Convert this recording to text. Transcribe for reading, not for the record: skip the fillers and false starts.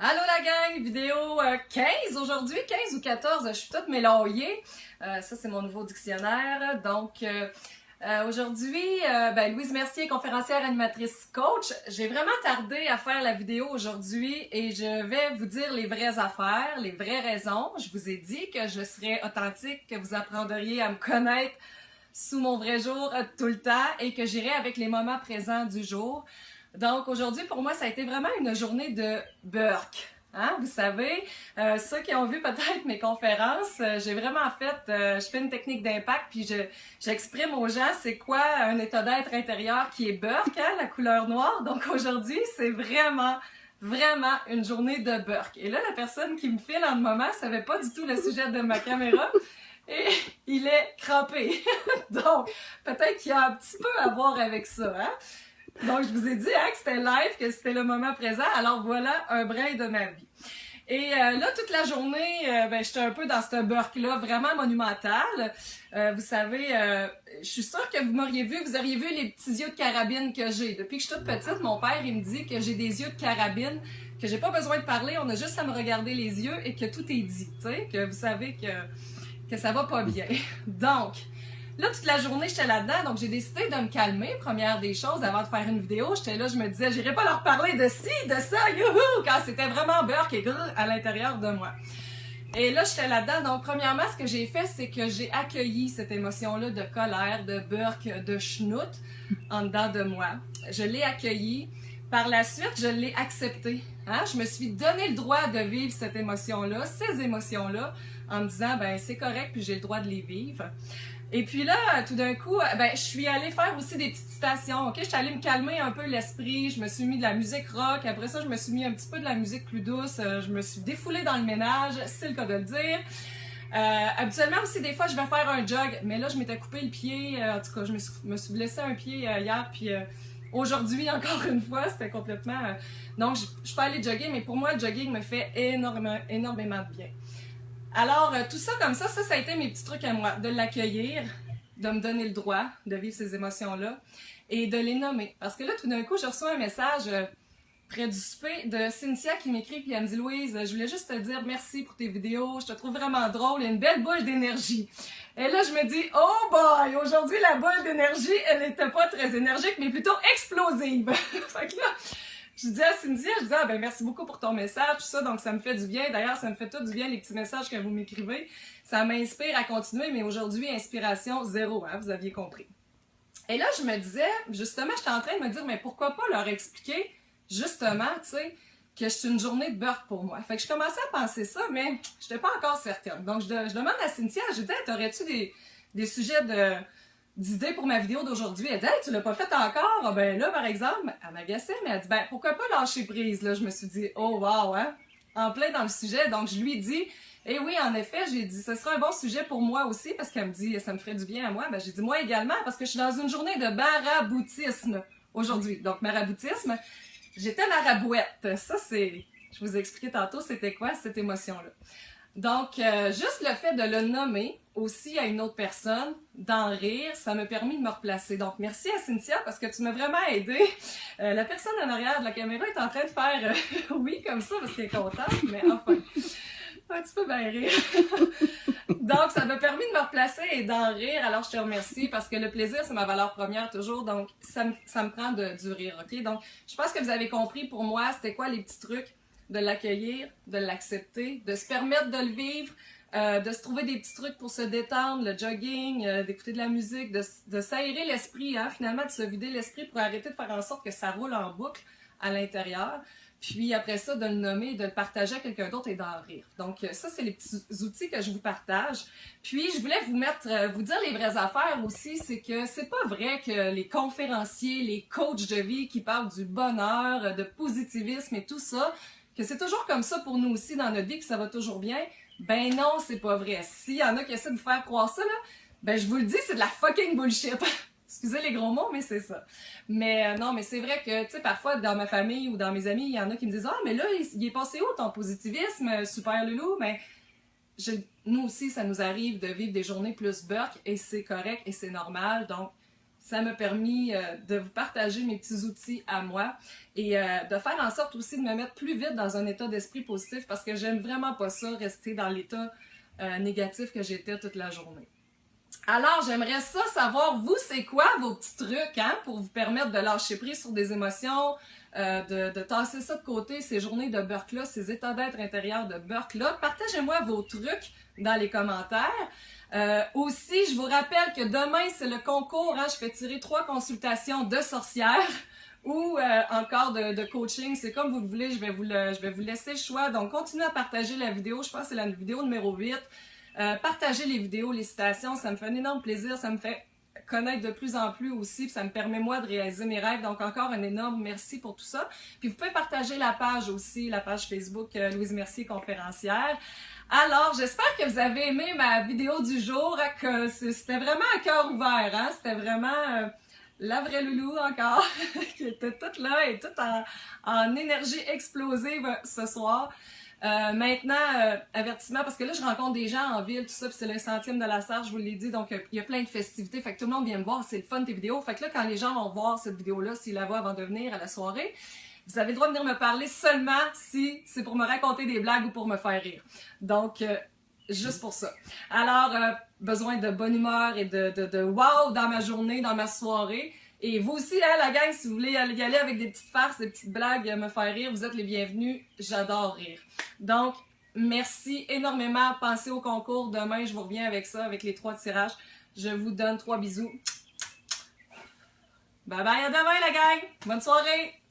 Allô la gang, vidéo 15 aujourd'hui, 15 ou 14, je suis toute mélangée. Ça c'est mon nouveau dictionnaire. Donc aujourd'hui, Louise Mercier, conférencière, animatrice, coach. J'ai vraiment tardé à faire la vidéo aujourd'hui et je vais vous dire les vraies affaires, les vraies raisons. Je vous ai dit que je serais authentique, que vous apprendriez à me connaître sous mon vrai jour tout le temps et que j'irai avec les moments présents du jour. Donc aujourd'hui, pour moi, ça a été vraiment une journée de Burke. Hein? Vous savez, ceux qui ont vu peut-être mes conférences, j'ai vraiment fait, je fais une technique d'impact, puis j'exprime aux gens c'est quoi un état d'être intérieur qui est Burke, hein, la couleur noire. Donc aujourd'hui, c'est vraiment une journée de Burke. Et là, la personne qui me file en ce moment savait pas du tout le sujet de ma caméra. Et il est crampé. Donc, peut-être qu'il y a un petit peu à voir avec ça, hein? Donc, je vous ai dit que c'était live, que c'était le moment présent. Alors, voilà un brin de ma vie. Et là, toute la journée, j'étais un peu dans ce Burke-là, vraiment monumental. Vous savez, je suis sûre que vous m'auriez vu, vous auriez vu les petits yeux de carabine que j'ai. Depuis que je suis toute petite, mon père, il me dit que j'ai des yeux de carabine, que j'ai pas besoin de parler, on a juste à me regarder les yeux et que tout est dit. Tu sais, que vous savez que ça va pas bien. Donc, là, toute la journée, j'étais là-dedans, donc j'ai décidé de me calmer. Première des choses, avant de faire une vidéo, j'étais là, je me disais, j'irai pas leur parler de ci, de ça, youhou, quand c'était vraiment Burke et grrr à l'intérieur de moi. Et là, j'étais là-dedans, donc premièrement, ce que j'ai fait, c'est que j'ai accueilli cette émotion-là de colère, de Burke, de schnout en dedans de moi. Je l'ai accueilli. Par la suite, je l'ai accepté. Hein? Je me suis donné le droit de vivre cette émotion-là, ces émotions-là, en me disant, ben c'est correct, puis j'ai le droit de les vivre. Et puis là, tout d'un coup, je suis allée faire aussi des petites citations, ok? Je suis allée me calmer un peu l'esprit, je me suis mis de la musique rock, après ça, je me suis mis un petit peu de la musique plus douce, je me suis défoulée dans le ménage, c'est le cas de le dire. Habituellement aussi, des fois, je vais faire un jog, mais là, je m'étais coupé le pied, en tout cas, je me suis blessé un pied hier, puis aujourd'hui, encore une fois, c'était complètement... Donc, je peux aller jogger, mais pour moi, le jogging me fait énormément de bien. Alors, tout ça comme ça a été mes petits trucs à moi, de l'accueillir, de me donner le droit de vivre ces émotions-là et de les nommer. Parce que là, tout d'un coup, je reçois un message près du souper de Cynthia qui m'écrit puis elle me dit « Louise, je voulais juste te dire merci pour tes vidéos, je te trouve vraiment drôle, il y a une belle boule d'énergie. » Et là, je me dis « Oh boy, aujourd'hui, la boule d'énergie, elle n'était pas très énergique, mais plutôt explosive. » Fait que là, je dis à Cynthia, merci beaucoup pour ton message, tout ça, donc ça me fait du bien. D'ailleurs, ça me fait tout du bien, les petits messages que vous m'écrivez. Ça m'inspire à continuer, mais aujourd'hui, inspiration zéro, hein, vous aviez compris. Et là, je me disais, justement, j'étais en train de me dire, mais pourquoi pas leur expliquer, justement, tu sais, que c'est une journée de Burke pour moi. Fait que je commençais à penser ça, mais je n'étais pas encore certaine. Donc, je demande à Cynthia, je dis, hey, t'aurais-tu des sujets d'idées pour ma vidéo d'aujourd'hui? Elle dit, hey, tu l'as pas fait encore? Ah, ben là, par exemple, elle m'agaçait, mais elle dit, pourquoi pas lâcher prise? Là, je me suis dit, oh wow, hein? En plein dans le sujet. Donc, je lui dis, eh oui, en effet, j'ai dit, ce sera un bon sujet pour moi aussi, parce qu'elle me dit, ça me ferait du bien à moi. Ben, j'ai dit, moi également, parce que je suis dans une journée de maraboutisme aujourd'hui. Donc, maraboutisme, j'étais marabouette. Ça, c'est, je vous ai expliqué tantôt, c'était quoi cette émotion-là. Donc, juste le fait de le nommer aussi à une autre personne, d'en rire, ça m'a permis de me replacer. Donc, merci à Cynthia parce que tu m'as vraiment aidée. La personne en arrière de la caméra est en train de faire oui comme ça parce qu'elle est contente, mais enfin, un petit peu bien rire. Donc, ça m'a permis de me replacer et d'en rire. Alors, je te remercie parce que le plaisir, c'est ma valeur première toujours. Donc, ça me prend du rire, ok? Donc, je pense que vous avez compris pour moi, c'était quoi les petits trucs de l'accueillir, de l'accepter, de se permettre de le vivre, de se trouver des petits trucs pour se détendre, le jogging, d'écouter de la musique, de s'aérer l'esprit, hein, finalement de se vider l'esprit pour arrêter de faire en sorte que ça roule en boucle à l'intérieur. Puis après ça, de le nommer, de le partager à quelqu'un d'autre et d'en rire. Donc ça, c'est les petits outils que je vous partage. Puis je voulais vous dire les vraies affaires aussi, c'est que c'est pas vrai que les conférenciers, les coachs de vie qui parlent du bonheur, de positivisme et tout ça, que c'est toujours comme ça pour nous aussi dans notre vie, que ça va toujours bien. Ben non, c'est pas vrai. S'il y en a qui essaient de vous faire croire ça, là, ben je vous le dis, c'est de la fucking bullshit. Excusez les gros mots, mais c'est ça. Mais non, mais c'est vrai que, tu sais, parfois, dans ma famille ou dans mes amis, il y en a qui me disent « Ah, mais là, il est passé où ton positivisme? Super loulou! » Mais nous aussi, ça nous arrive de vivre des journées plus Burke et c'est correct et c'est normal. Donc, ça m'a permis de vous partager mes petits outils à moi et de faire en sorte aussi de me mettre plus vite dans un état d'esprit positif parce que j'aime vraiment pas ça, rester dans l'état négatif que j'étais toute la journée. Alors, j'aimerais ça savoir, vous, c'est quoi vos petits trucs hein, pour vous permettre de lâcher prise sur des émotions, de tasser ça de côté, ces journées de burk-là, ces états d'être intérieurs de burk-là. Partagez-moi vos trucs dans les commentaires. Aussi, je vous rappelle que demain, c'est le concours. Hein, je fais tirer 3 consultations de sorcières ou encore de coaching. C'est comme vous le voulez, je vais vous laisser le choix. Donc, continuez à partager la vidéo. Je pense que c'est la vidéo numéro 8. Partagez les vidéos, les citations, ça me fait un énorme plaisir, ça me fait connaître de plus en plus aussi, puis ça me permet moi de réaliser mes rêves, donc encore un énorme merci pour tout ça. Puis vous pouvez partager la page aussi, la page Facebook Louise Mercier conférencière. Alors, j'espère que vous avez aimé ma vidéo du jour, que c'était vraiment à cœur ouvert, hein? C'était vraiment la vraie loulou encore, qui était toute là et toute en énergie explosive ce soir. Maintenant, avertissement, parce que là, je rencontre des gens en ville, tout ça, puis c'est le 100e de la Sarre, je vous l'ai dit, donc il y a plein de festivités, fait que tout le monde vient me voir, c'est le fun tes vidéos, fait que là, quand les gens vont voir cette vidéo-là, s'ils la voient avant de venir à la soirée, vous avez le droit de venir me parler seulement si c'est pour me raconter des blagues ou pour me faire rire. Donc, juste pour ça. Alors, besoin de bonne humeur et de wow dans ma journée, dans ma soirée. Et vous aussi, hein, la gang, si vous voulez y aller avec des petites farces, des petites blagues, me faire rire, vous êtes les bienvenus. J'adore rire. Donc, merci énormément. Pensez au concours. Demain, je vous reviens avec ça, avec les 3 tirages. Je vous donne 3 bisous. Bye bye, à demain, la gang. Bonne soirée.